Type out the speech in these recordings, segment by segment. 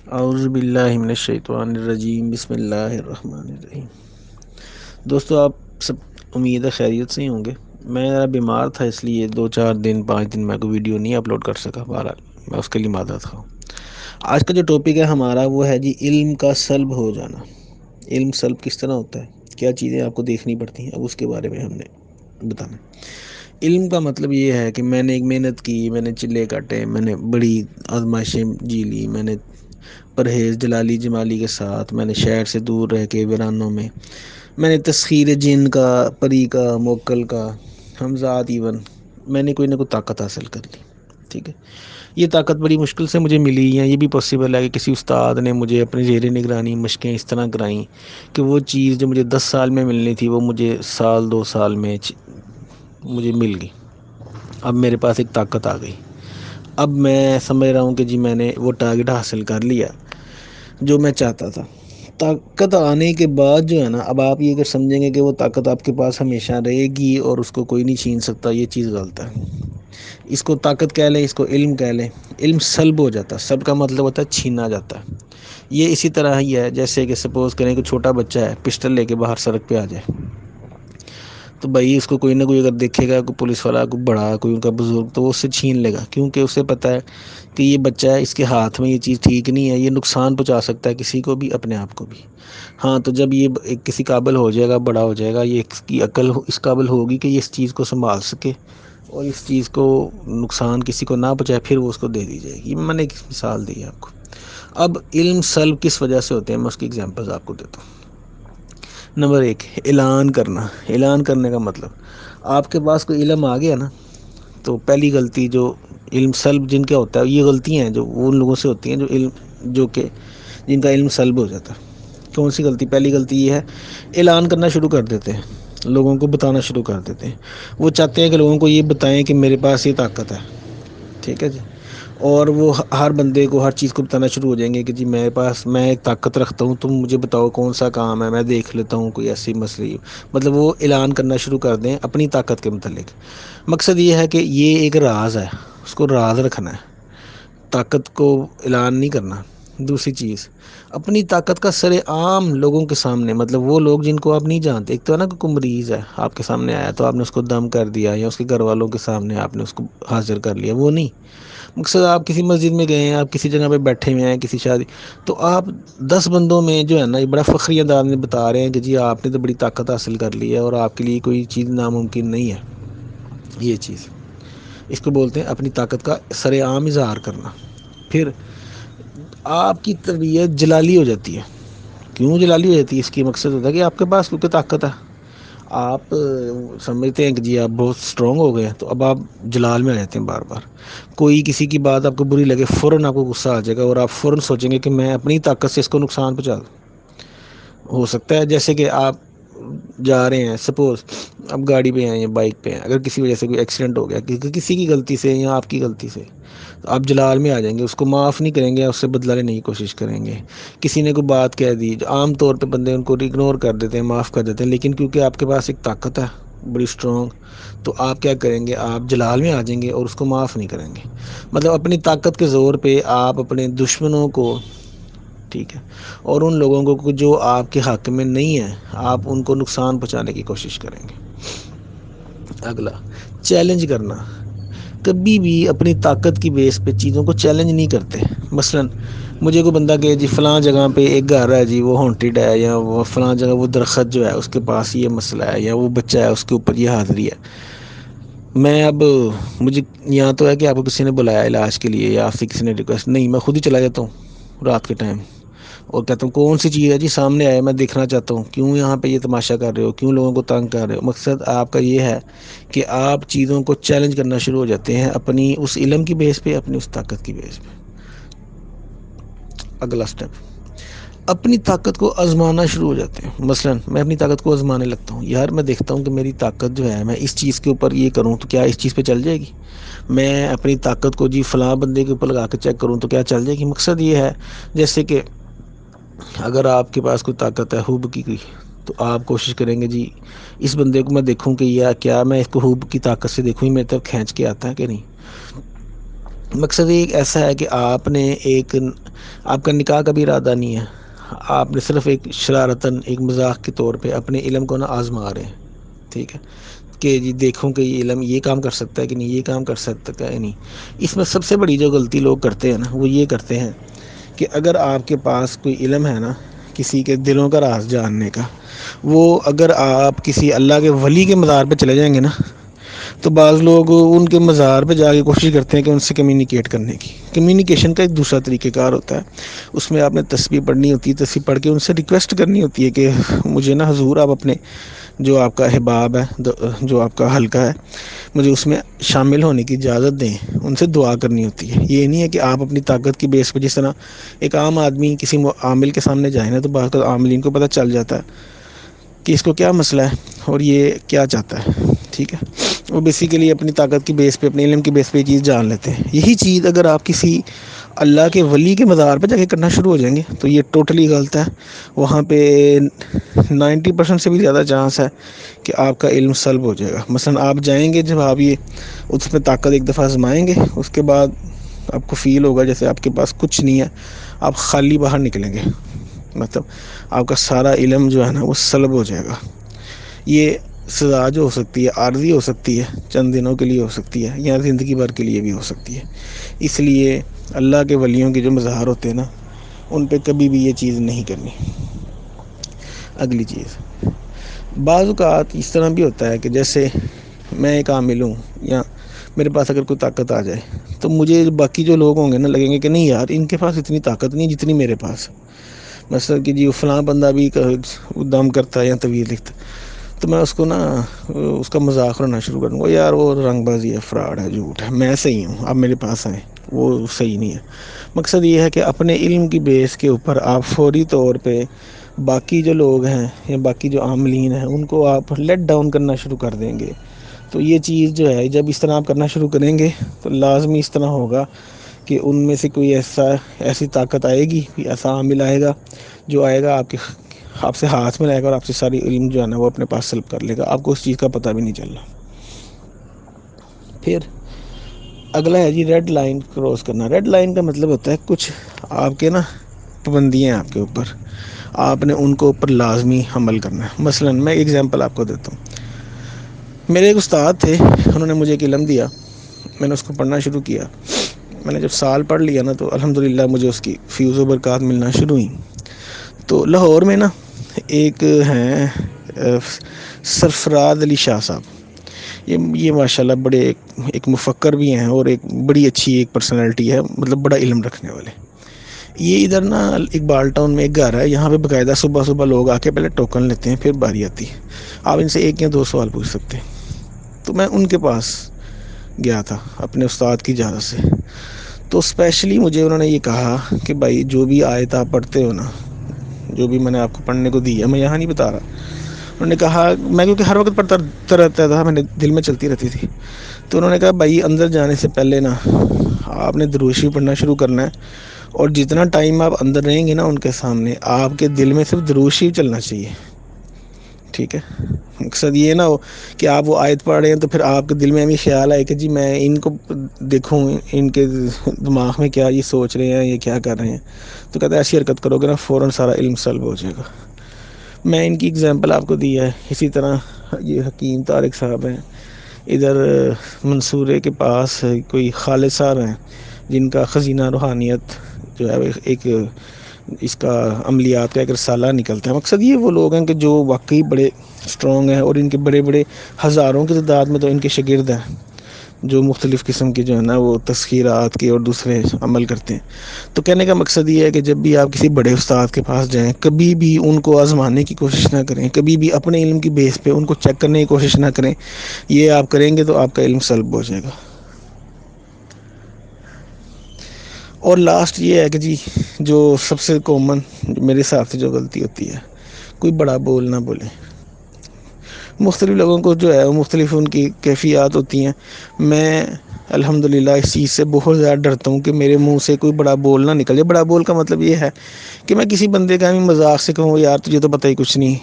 اعوذ باللہ من الشیطان الرجیم، بسم اللہ الرحمن الرحیم۔ دوستو، آپ سب امید ہے خیریت سے ہی ہوں گے۔ میں ذرا بیمار تھا، اس لیے 2-4 دن 5 دن میں کوئی ویڈیو نہیں اپلوڈ کر سکا۔ بہرحال میں اس کے لیے معذرت خواہ ہوں۔ آج کا جو ٹاپک ہے ہمارا وہ ہے جی علم کا سلب ہو جانا۔ علم سلب کس طرح ہوتا ہے، کیا چیزیں آپ کو دیکھنی پڑتی ہیں، اب اس کے بارے میں ہم نے بتانا۔ علم کا مطلب یہ ہے کہ میں نے ایک محنت کی، میں نے چلے کاٹے، میں نے بڑی آزمائشیں جی لی، میں نے پرہیز جلالی جمالی کے ساتھ، میں نے شہر سے دور رہ کے ویرانوں میں نے تسخیر جن کا، پری کا، موکل کا، ہمزاد ایون میں نے کوئی نہ کوئی طاقت حاصل کر لی۔ ٹھیک ہے، یہ طاقت بڑی مشکل سے مجھے ملی ہے۔ یہ بھی پاسبل ہے کہ کسی استاد نے مجھے اپنی زیر نگرانی مشقیں اس طرح کرائیں کہ وہ چیز جو مجھے 10 سال میں ملنی تھی وہ مجھے 1-2 سال میں مجھے مل گئی۔ اب میرے پاس ایک طاقت آ گئی۔ اب میں سمجھ رہا ہوں کہ جی میں نے وہ ٹارگٹ حاصل کر لیا جو میں چاہتا تھا۔ طاقت آنے کے بعد جو ہے نا، اب آپ یہ اگر سمجھیں گے کہ وہ طاقت آپ کے پاس ہمیشہ رہے گی اور اس کو کوئی نہیں چھین سکتا، یہ چیز غلط ہے۔ اس کو طاقت کہہ لیں، اس کو علم کہہ لیں۔ علم سلب ہو جاتا ہے، سلب کا مطلب ہوتا ہے چھینا جاتا ہے۔ یہ اسی طرح ہی ہے جیسے کہ سپوز کریں کہ چھوٹا بچہ ہے، پسٹل لے کے باہر سڑک پہ آ جائے، تو بھائی اس کو کوئی نہ کوئی اگر دیکھے گا، کوئی پولیس والا، کوئی بڑا، کوئی ان کا بزرگ، تو وہ اس سے چھین لے گا، کیونکہ اسے پتہ ہے کہ یہ بچہ ہے، اس کے ہاتھ میں یہ چیز ٹھیک نہیں ہے، یہ نقصان پہنچا سکتا ہے کسی کو بھی، اپنے آپ کو بھی۔ ہاں، تو جب یہ کسی قابل ہو جائے گا، بڑا ہو جائے گا، یہ اس کی عقل اس قابل ہوگی کہ یہ اس چیز کو سنبھال سکے اور اس چیز کو نقصان کسی کو نہ پہنچائے، پھر وہ اس کو دے دی جائے گی۔ میں نے ایک مثال دی ہے آپ کو۔ اب علم سلب کس وجہ سے ہوتے ہیں، میں اس کی ایگزامپلز آپ کو دیتا ہوں۔ نمبر 1، اعلان کرنا۔ اعلان کرنے کا مطلب، آپ کے پاس کوئی علم آ گیا نا، تو پہلی غلطی جو علم سلب جن کا ہوتا ہے، یہ غلطیاں ہیں جو ان لوگوں سے ہوتی ہیں جو کہ جن کا علم سلب ہو جاتا ہے۔ کون سی غلطی؟ پہلی غلطی یہ ہے، اعلان کرنا شروع کر دیتے ہیں، لوگوں کو بتانا شروع کر دیتے ہیں۔ وہ چاہتے ہیں کہ لوگوں کو یہ بتائیں کہ میرے پاس یہ طاقت ہے۔ ٹھیک ہے جی، اور وہ ہر بندے کو ہر چیز کو بتانا شروع ہو جائیں گے کہ جی میرے پاس میں ایک طاقت رکھتا ہوں، تم مجھے بتاؤ کون سا کام ہے، میں دیکھ لیتا ہوں، کوئی ایسی مسئلہ۔ مطلب وہ اعلان کرنا شروع کر دیں اپنی طاقت کے متعلق۔ مقصد یہ ہے کہ یہ ایک راز ہے، اس کو راز رکھنا ہے، طاقت کو اعلان نہیں کرنا۔ دوسری چیز، اپنی طاقت کا سر عام لوگوں کے سامنے، مطلب وہ لوگ جن کو آپ نہیں جانتے۔ ایک تو ہے نا کہ کوئی مریض ہے آپ کے سامنے آیا تو آپ نے اس کو دم کر دیا، یا اس کے گھر والوں کے سامنے آپ نے اس کو حاضر کر لیا، وہ نہیں۔ مقصد آپ کسی مسجد میں گئے ہیں، آپ کسی جگہ پہ بیٹھے ہوئے ہیں، کسی شادی، تو آپ 10 بندوں میں جو ہے نا، یہ بڑا فخری انداز میں بتا رہے ہیں کہ جی آپ نے تو بڑی طاقت حاصل کر لی ہے اور آپ کے لیے کوئی چیز ناممکن نہیں ہے۔ یہ چیز، اس کو بولتے ہیں اپنی طاقت کا سر عام اظہار کرنا۔ پھر آپ کی طبیعت جلالی ہو جاتی ہے۔ کیوں جلالی ہو جاتی ہے؟ اس کی مقصد ہوتا ہے کہ آپ کے پاس کیونکہ طاقت ہے، آپ سمجھتے ہیں کہ جی آپ بہت اسٹرانگ ہو گئے ہیں، تو اب آپ جلال میں رہتے ہیں بار بار۔ کوئی کسی کی بات آپ کو بری لگے، فوراً آپ کو غصہ آ جائے گا اور آپ فوراً سوچیں گے کہ میں اپنی طاقت سے اس کو نقصان پہنچا دوں۔ ہو سکتا ہے جیسے کہ آپ جا رہے ہیں، سپوز اب گاڑی پہ ہیں یا بائک پہ ہیں، اگر کسی وجہ سے کوئی ایکسیڈنٹ ہو گیا کسی کی غلطی سے یا آپ کی غلطی سے، تو آپ جلال میں آ جائیں گے، اس کو معاف نہیں کریں گے، اس سے بدلہ لینے کی کوشش کریں گے۔ کسی نے کوئی بات کہہ دی، عام طور پہ بندے ان کو اگنور کر دیتے ہیں، معاف کر دیتے ہیں، لیکن کیونکہ آپ کے پاس ایک طاقت ہے بڑی اسٹرانگ، تو آپ کیا کریں گے؟ آپ جلال میں آ جائیں گے اور اس کو معاف نہیں کریں گے۔ مطلب اپنی طاقت کے زور پہ آپ اپنے دشمنوں کو، ٹھیک ہے، اور ان لوگوں کو جو آپ کے حق میں نہیں ہے، آپ ان کو نقصان پہنچانے کی کوشش کریں گے۔ اگلا، چیلنج کرنا۔ کبھی بھی اپنی طاقت کی بیس پہ چیزوں کو چیلنج نہیں کرتے۔ مثلا مجھے کوئی بندہ کہ جی فلاں جگہ پہ ایک گھر ہے جی، وہ ہانٹیڈ ہے، یا وہ فلاں جگہ وہ درخت جو ہے اس کے پاس یہ مسئلہ ہے، یا وہ بچہ ہے اس کے اوپر یہ حاضری ہے، میں اب مجھے یہاں تو ہے کہ آپ کو کسی نے بلایا علاج کے لیے یا آپ سے کسی نے ریکویسٹ، نہیں، میں خود ہی چلا جاتا ہوں رات کے ٹائم اور کہتا ہوں کون سی چیز ہے جی سامنے آئے، میں دیکھنا چاہتا ہوں، کیوں یہاں پہ یہ تماشا کر رہے ہو، کیوں لوگوں کو تنگ کر رہے ہو۔ مقصد آپ کا یہ ہے کہ آپ چیزوں کو چیلنج کرنا شروع ہو جاتے ہیں اپنی اس علم کی بیس پہ، اپنی اس طاقت کی بیس پہ۔ اگلا سٹیپ، اپنی طاقت کو آزمانا شروع ہو جاتے ہیں۔ مثلا میں اپنی طاقت کو آزمانے لگتا ہوں، یار میں دیکھتا ہوں کہ میری طاقت جو ہے، میں اس چیز کے اوپر یہ کروں تو کیا اس چیز پہ چل جائے گی۔ میں اپنی طاقت کو جی فلاں بندے کے اوپر لگا کے چیک کروں تو کیا چل جائے گی۔ مقصد یہ ہے جیسے کہ اگر آپ کے پاس کوئی طاقت ہے حب کی، تو آپ کوشش کریں گے جی اس بندے کو میں دیکھوں کہ یا کیا میں اس کو حب کی طاقت سے دیکھوں، میری طرف کھینچ کے آتا ہے کہ نہیں۔ مقصد ایک ایسا ہے کہ آپ نے ایک آپ کا نکاح کا بھی ارادہ نہیں ہے، آپ نے صرف ایک شرارتاً ایک مذاق کے طور پہ اپنے علم کو نا آزما رہے ہیں، ٹھیک ہے، کہ جی دیکھوں کہ یہ علم یہ کام کر سکتا ہے کہ نہیں، یہ کام کر سکتا ہے نہیں۔ اس میں سب سے بڑی جو غلطی لوگ کرتے ہیں نا، وہ یہ کرتے ہیں کہ اگر آپ کے پاس کوئی علم ہے نا کسی کے دلوں کا راز جاننے کا، وہ اگر آپ کسی اللہ کے ولی کے مزار پہ چلے جائیں گے نا، تو بعض لوگ ان کے مزار پہ جا کے کوشش کرتے ہیں کہ ان سے کمیونیکیٹ کرنے کی۔ کمیونیکیشن کا ایک دوسرا طریقہ کار ہوتا ہے، اس میں آپ نے تسبیح پڑھنی ہوتی ہے، تسبیح پڑھ کے ان سے ریکویسٹ کرنی ہوتی ہے کہ مجھے نا حضور آپ اپنے جو آپ کا احباب ہے، جو آپ کا حلقہ ہے، مجھے اس میں شامل ہونے کی اجازت دیں، ان سے دعا کرنی ہوتی ہے۔ یہ نہیں ہے کہ آپ اپنی طاقت کی بیس پہ، جس طرح ایک عام آدمی کسی عامل کے سامنے جائے نا، تو بعض عاملین کو پتہ چل جاتا ہے کہ اس کو کیا مسئلہ ہے اور یہ کیا چاہتا ہے، ٹھیک ہے، وہ بیسیکلی اپنی طاقت کی بیس پہ، اپنے علم کی بیس پہ یہ چیز جان لیتے ہیں۔ یہی چیز اگر آپ کسی اللہ کے ولی کے مزار پہ جا کے کرنا شروع ہو جائیں گے تو یہ ٹوٹلی غلط ہے۔ وہاں پہ 90% سے بھی زیادہ چانس ہے کہ آپ کا علم سلب ہو جائے گا۔ مثلا آپ جائیں گے، جب آپ یہ اس پہ طاقت ایک دفعہ آزمائیں گے، اس کے بعد آپ کو فیل ہوگا جیسے آپ کے پاس کچھ نہیں ہے، آپ خالی باہر نکلیں گے، مطلب آپ کا سارا علم جو ہے نا وہ سلب ہو جائے گا۔ یہ سزا جو ہو سکتی ہے عارضی ہو سکتی ہے، چند دنوں کے لیے ہو سکتی ہے، یا زندگی بھر کے لیے بھی ہو سکتی ہے۔ اس لیے اللہ کے ولیوں کے جو مظہر ہوتے ہیں نا، ان پہ کبھی بھی یہ چیز نہیں کرنی۔ اگلی چیز، بعض اوقات اس طرح بھی ہوتا ہے کہ جیسے میں ایک عامل ہوں، یا میرے پاس اگر کوئی طاقت آ جائے تو مجھے باقی جو لوگ ہوں گے نا، لگیں گے کہ نہیں یار ان کے پاس اتنی طاقت نہیں جتنی میرے پاس۔ مثلا کہ جی فلاں بندہ بھی دم کرتا ہے یا طویل لکھتا ہے، تو میں اس کو نا اس کا مذاق اڑانا شروع کر دوں گا، یار وہ رنگ بازی ہے، فراڈ ہے، جھوٹ ہے، میں صحیح ہوں، آپ میرے پاس آئیں، وہ صحیح نہیں ہے۔ مقصد یہ ہے کہ اپنے علم کی بیس کے اوپر آپ فوری طور پہ باقی جو لوگ ہیں یا باقی جو عاملین ہیں ان کو آپ لیٹ ڈاؤن کرنا شروع کر دیں گے۔ تو یہ چیز جو ہے جب اس طرح آپ کرنا شروع کریں گے تو لازمی اس طرح ہوگا کہ ان میں سے کوئی ایسی طاقت آئے گی، کوئی ایسا عامل آئے گا جو آئے گا آپ سے ہاتھ میں لائے گا اور آپ سے ساری علم جو ہے نا وہ اپنے پاس سلب کر لے گا، آپ کو اس چیز کا پتہ بھی نہیں چل رہا۔ پھر اگلا ہے جی ریڈ لائن کراس کرنا۔ ریڈ لائن کا مطلب ہوتا ہے کچھ آپ کے نا پابندیاں ہیں آپ کے اوپر، آپ نے ان کو اوپر لازمی عمل کرنا ہے۔ مثلا میں ایگزامپل آپ کو دیتا ہوں، میرے ایک استاد تھے، انہوں نے مجھے ایک علم دیا، میں نے اس کو پڑھنا شروع کیا، میں نے جب سال پڑھ لیا نا تو الحمدللہ مجھے اس کی فیوز و برکات ملنا شروع ہوئی۔ تو لاہور میں نا ایک ہیں سرفراز علی شاہ صاحب، یہ ماشاءاللہ بڑے ایک مفکر بھی ہیں اور ایک بڑی اچھی ایک پرسنالٹی ہے، مطلب بڑا علم رکھنے والے۔ یہ ادھر نا اقبال ٹاؤن میں ایک گھر ہے، یہاں پہ باقاعدہ صبح صبح لوگ آ کے پہلے ٹوکن لیتے ہیں، پھر باری آتی ہے، آپ ان سے ایک یا دو سوال پوچھ سکتے ہیں۔ تو میں ان کے پاس گیا تھا اپنے استاد کی اجازت سے، تو اسپیشلی مجھے انہوں نے یہ کہا کہ بھائی جو بھی آیت آپ پڑھتے ہو نا، جو بھی میں نے آپ کو پڑھنے کو دی ہے، میں یہاں نہیں بتا رہا، انہوں نے کہا، میں کیونکہ ہر وقت پڑھتا رہتا تھا، میں نے دل میں چلتی رہتی تھی، تو انہوں نے کہا بھائی اندر جانے سے پہلے نا آپ نے درود شریف پڑھنا شروع کرنا ہے، اور جتنا ٹائم آپ اندر رہیں گے نا ان کے سامنے، آپ کے دل میں صرف درود شریف چلنا چاہیے، ٹھیک ہے۔ مقصد یہ نہ ہو کہ آپ وہ آیت پڑھ رہے ہیں تو پھر آپ کے دل میں بھی خیال آئے کہ جی میں ان کو دیکھوں ان کے دماغ میں کیا یہ سوچ رہے ہیں، یہ کیا کر رہے ہیں، تو کہتے ہیں ایسی حرکت کرو گے نا فوراً سارا علم سلب ہو جائے گا۔ میں ان کی اگزامپل آپ کو دی ہے۔ اسی طرح یہ حکیم طارق صاحب ہیں، ادھر منصورے کے پاس کوئی خالد صاحب ہیں جن کا خزینہ روحانیت جو ہے ایک اس کا عملیات کا ایک رسالہ نکلتا ہے۔ مقصد یہ وہ لوگ ہیں کہ جو واقعی بڑے اسٹرانگ ہیں، اور ان کے بڑے بڑے ہزاروں کی تعداد میں تو ان کے شاگرد ہیں جو مختلف قسم کی جو ہے نا وہ تذکیرات کے اور دوسرے عمل کرتے ہیں۔ تو کہنے کا مقصد یہ ہے کہ جب بھی آپ کسی بڑے استاد کے پاس جائیں، کبھی بھی ان کو آزمانے کی کوشش نہ کریں، کبھی بھی اپنے علم کی بیس پہ ان کو چیک کرنے کی کوشش نہ کریں۔ یہ آپ کریں گے تو آپ کا علم سلب ہو جائے گا۔ اور لاسٹ یہ ہے کہ جی جو سب سے کامن میرے حساب سے جو غلطی ہوتی ہے، کوئی بڑا بول نہ بولے۔ مختلف لوگوں کو جو ہے مختلف ان کی کیفیات ہوتی ہیں۔ میں الحمدللہ اس چیز سے بہت زیادہ ڈرتا ہوں کہ میرے منہ سے کوئی بڑا بول نہ نکل جائے۔ بڑا بول کا مطلب یہ ہے کہ میں کسی بندے کا بھی مذاق سے کہوں یار تجھے تو پتہ ہی کچھ نہیں،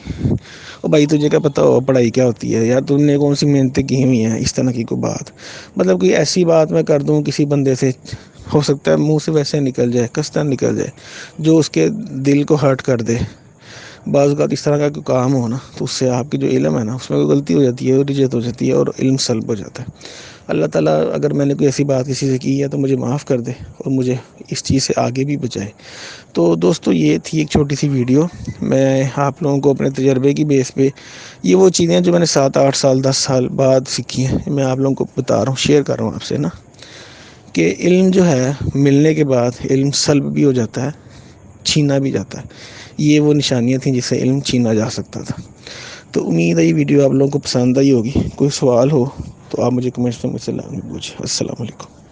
او بھائی تجھے کیا پتہ ہو پڑھائی کیا ہوتی ہے، یار تم نے کون سی محنتیں کی ہوئی ہیں، اس طرح کی کوئی بات، مطلب کہ ایسی بات میں کر دوں کسی بندے سے ہو سکتا ہے منہ سے ویسے نکل جائے، کستا نکل جائے جو اس کے دل کو ہرٹ کر دے۔ بعض اوقات اس طرح کا کوئی کام ہو نا تو اس سے آپ کی جو علم ہے نا اس میں کوئی غلطی ہو جاتی ہے، ریجیکٹ ہو جاتی ہے اور علم سلب ہو جاتا ہے۔ اللہ تعالیٰ اگر میں نے کوئی ایسی بات کسی سے کی ہے تو مجھے معاف کر دے اور مجھے اس چیز سے آگے بھی بچائے۔ تو دوستو یہ تھی ایک چھوٹی سی ویڈیو، میں آپ لوگوں کو اپنے تجربے کی بیس پہ یہ وہ چیزیں جو میں نے 7 8 سال 10 سال بعد سیکھی ہیں میں آپ لوگوں کو بتا رہا ہوں، شیئر کر رہا ہوں آپ سے نا، کہ علم جو ہے ملنے کے بعد علم سلب بھی ہو جاتا ہے، چھینا بھی جاتا ہے۔ یہ وہ نشانیاں تھیں جس سے علم چھینا جا سکتا تھا۔ تو امید ہے یہ ویڈیو آپ لوگوں کو پسند آئی ہوگی۔ کوئی سوال ہو تو آپ مجھے کمنٹس میں مجھ سے لازمی پوچھیں۔ السلام علیکم۔